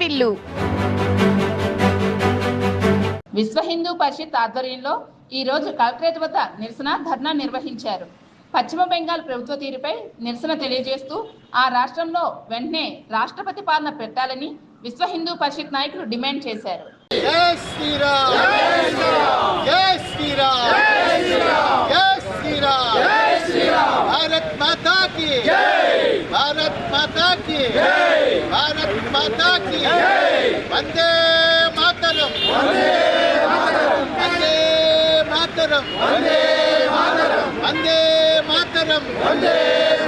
వాటిల్లు. విశ్వ హిందూ పరిషత్ ఆధ్వర్యంలో ఈరోజు కలెక్టరేట్ వద్ద నిరసన ధర్నా నిర్వహించారు. పశ్చిమ బెంగాల్ ప్రభుత్వ తీరుపై నిరసన తెలియజేస్తూ ఆ రాష్ట్రంలో వెంటనే రాష్ట్రపతి పాలన పెట్టాలని విశ్వ హిందూ పరిషత్ నాయకులు డిమాండ్ చేశారు. भारत माता की भारत माता की भारत माता की वंदे मातरम वंदे मातरम वंदे मातरम वंदे मातरम वंदे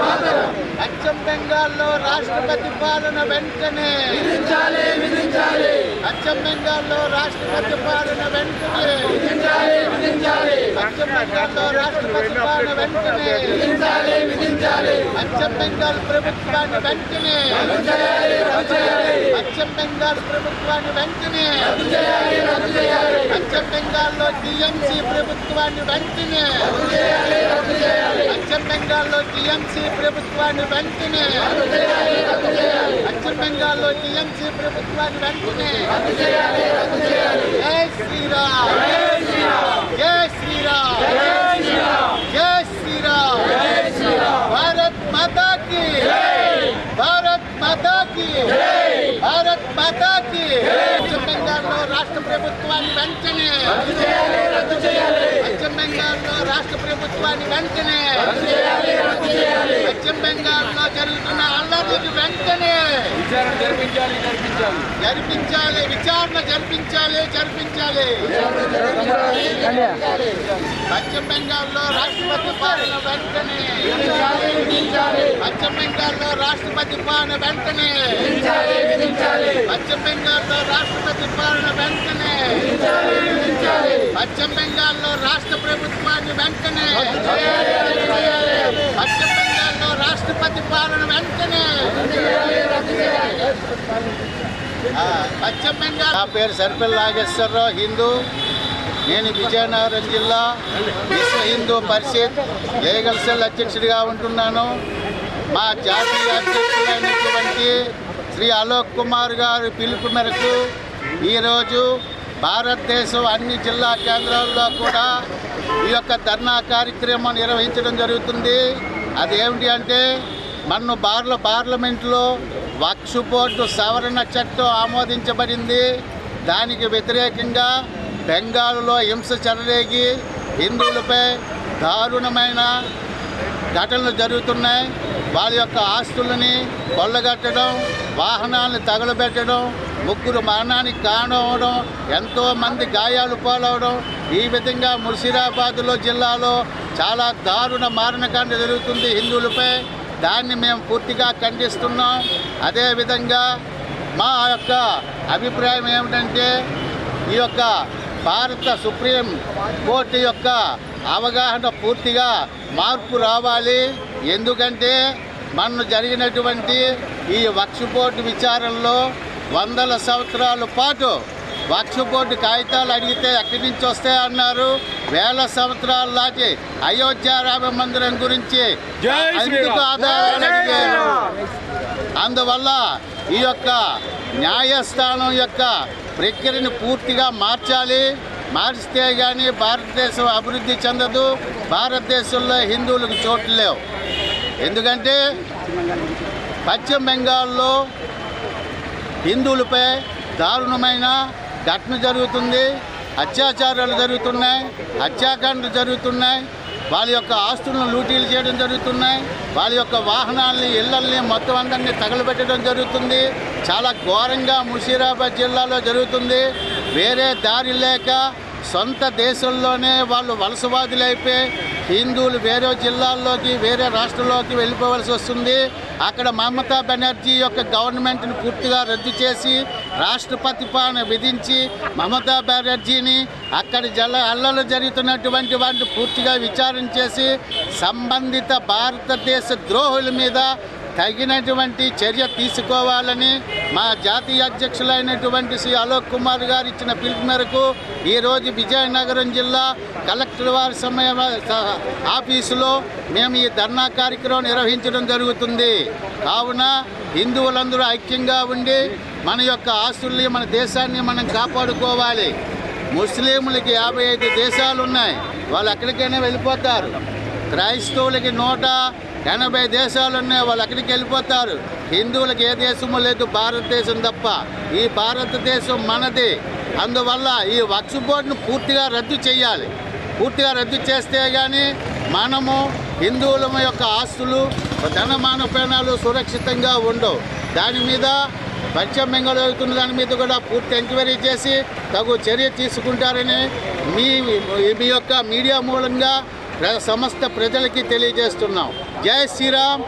मातरम పశ్చిమ బెంగాల్లో రాష్ట్రపతి పాలన వెంటనే విధించాలి విధించాలి పశ్చిమ బెంగాల్లో రాష్ట్రపతి పాలన వెంటనే విధించాలి విధించాలి పశ్చిమ బెంగాల్లో రాష్ట్రపతి పాలన వెంటనే విధించాలి విధించాలి పశ్చిమ బెంగాల్ ప్రభుత్వాన్ని వెంటనే రద్దు చేయాలి రద్దు చేయాలి పశ్చిమ బెంగాల్ ప్రభుత్వాన్ని వెంటనే రద్దు చేయాలి రద్దు చేయాలి పశ్చిమ బెంగాల్లో టీఎంసీ ప్రభుత్వాన్ని వెంటనే రద్దు చేయాలి రద్దు చేయాలి పశ్చిమ బెంగాల్లో టీఎంసీ ప్రభుత్వాన్ని వెంటనే రద్దు చేయాలి రద్దు చేయాలి పశ్చిమ బెంగాల్లో టీఎంసీ ప్రభుత్వాన్ని వెంటనే రద్దు చేయాలి రద్దు చేయాలి జై శ్రీరామ్ జై శ్రీరామ్ జై శ్రీరామ్ జై శ్రీరామ్ జై శ్రీరామ్ భారత్ మాతా కీ జై భారత్ మాతా కీ జై భారత్ మాతా కీ జై పశ్చిమ బెంగాల్లో రాష్ట్ర ప్రభుత్వాన్ని వెంటనే రద్దు చేయాలి రద్దు చేయాలి పశ్చిమ బెంగాల్లో రాష్ట్ర ప్రభుత్వాన్ని వెంటనే రద్దు చేయాలి రద్దు చేయాలి పశ్చిమ బెంగాల్లో జరుగుతున్న అల్లర్లకు వెంటనే విచారణ జరిపించాలి జరిపించాలి విచారణ జరిపించాలి జరిపించాలి పశ్చిమ బెంగాల్లో రాష్ట్రపతి పాలన వెంటనే పశ్చిమ బెంగాల్లో రాష్ట్రపతి పాలన వెంటనే పశ్చిమ బెంగాల్లో రాష్ట్రపతి పాలన వెంటనే పశ్చిమ బెంగాల్లో రాష్ట్ర ప్రభుత్వాన్ని వెంటనే పశ్చిమ బెంగాల్లో రాష్ట్రపతి పాలన వెంటనే పశ్చిమ బెంగాల్. నా పేరు సర్పల్ నాగేశ్వరరావు, హిందూ. నేను విజయనగరం జిల్లా విశ్వ హిందూ పరిషత్ లీగల్ సెల్ అధ్యక్షుడిగా ఉంటున్నాను. మా జాతీయ అధ్యక్షుడైనటువంటి శ్రీ అలోక్ కుమార్ గారి పిలుపు మేరకు ఈరోజు భారతదేశం అన్ని జిల్లా కేంద్రాల్లో కూడా ఈ యొక్క ధర్నా కార్యక్రమం నిర్వహించడం జరుగుతుంది. అదేమిటి అంటే మన పార్లమెంట్లో వక్ఫ్ బోర్డు సవరణ చట్టం ఆమోదించబడింది. దానికి వ్యతిరేకంగా బెంగాల్లో హింస చెలరేగి హిందువులపై దారుణమైన ఘటనలు జరుగుతున్నాయి. వాళ్ళ యొక్క ఆస్తులని కొల్లగట్టడం, వాహనాలను తగలబెట్టడం, ముగ్గురు మరణానికి కారణమవడం, ఎంతోమంది గాయాలు పాలవడం, ఈ విధంగా ముర్షిదాబాద్లో జిల్లాలో చాలా దారుణ మారణకాండ జరుగుతుంది హిందువులపై. దాన్ని మేము పూర్తిగా ఖండిస్తున్నాం. అదేవిధంగా మా యొక్క అభిప్రాయం ఏమిటంటే ఈ యొక్క భారత సుప్రీం కోర్టు యొక్క అవగాహన పూర్తిగా మార్పు రావాలి. ఎందుకంటే మన జరిగినటువంటి ఈ వక్ఫ్ బోర్డు విచారణలో 100 సంవత్సరాల పాటు వక్ఫ్ బోర్డు కాగితాలు అడిగితే ఎక్కడి నుంచి వస్తాయన్నారు. 1000 సంవత్సరాల నాటి అయోధ్య రామ మందిరం గురించి ఎందుకు ఆధారాలు అడిగారు. అందువల్ల ఈ యొక్క న్యాయస్థానం యొక్క ప్రక్రియను పూర్తిగా మార్చాలి. మార్చితే కానీ భారతదేశం అభివృద్ధి చెందదు. భారతదేశంలో హిందువులకు చోట్లు లేవు. ఎందుకంటే పశ్చిమ బెంగాల్లో హిందువులపై దారుణమైన ఘటన జరుగుతుంది, అత్యాచారాలు జరుగుతున్నాయి, హత్యాకాండలు జరుగుతున్నాయి. వాళ్ళ యొక్క ఆస్తులను లూటీలు చేయడం జరుగుతున్నాయి. వాళ్ళ యొక్క వాహనాలని, ఇళ్లల్ని మొత్తం అందరినీ తగలబెట్టడం జరుగుతుంది. చాలా ఘోరంగా ముర్షిదాబాద్ జిల్లాలో జరుగుతుంది. వేరే దారి లేక సొంత దేశంలోనే వాళ్ళు వలసవాదులు అయిపోయి హిందువులు వేరే జిల్లాల్లోకి, వేరే రాష్ట్రంలోకి వెళ్ళిపోవలసి వస్తుంది. అక్కడ మమతా బెనర్జీ యొక్క గవర్నమెంట్ని పూర్తిగా రద్దు చేసి రాష్ట్రపతి పాలన విధించి మమతా బెనర్జీని అక్కడి అల్లలు జరుగుతున్నటువంటి వాటిని పూర్తిగా విచారణ చేసి సంబంధిత భారతదేశ ద్రోహుల మీద తగినటువంటి చర్య తీసుకోవాలని మా జాతీయ అధ్యక్షులైనటువంటి శ్రీ అలోక్ కుమార్ గారు ఇచ్చిన పిలుపు మేరకు ఈరోజు విజయనగరం జిల్లా కలెక్టర్ వారి ఆఫీసులో మేము ఈ ధర్నా కార్యక్రమం నిర్వహించడం జరుగుతుంది. కావున హిందువులందరూ ఐక్యంగా ఉండి మన యొక్క ఆస్తుల్ని, మన దేశాన్ని మనం కాపాడుకోవాలి. ముస్లింలకి 55 దేశాలు ఉన్నాయి, వాళ్ళు ఎక్కడికైనా వెళ్ళిపోతారు. క్రైస్తవులకి 180 దేశాలు ఉన్నాయి, వాళ్ళు ఎక్కడికి వెళ్ళిపోతారు. హిందువులకు ఏ దేశము లేదు, భారతదేశం తప్ప. ఈ భారతదేశం మనది. అందువల్ల ఈ వక్ఫ్ బోర్డును పూర్తిగా రద్దు చేయాలి. పూర్తిగా రద్దు చేస్తే కానీ మనము హిందువుల యొక్క ఆస్తులు, ధనమానపేనాలు సురక్షితంగా ఉండవు. దాని మీద పశ్చిమ బెంగాల్ జరుగుతున్న దాని మీద కూడా పూర్తి ఎంక్వైరీ చేసి తగు చర్య తీసుకుంటారని మీ యొక్క మీడియా మూలంగా సమస్త ప్రజలకి తెలియజేస్తున్నాం. జై శ్రీరామ్.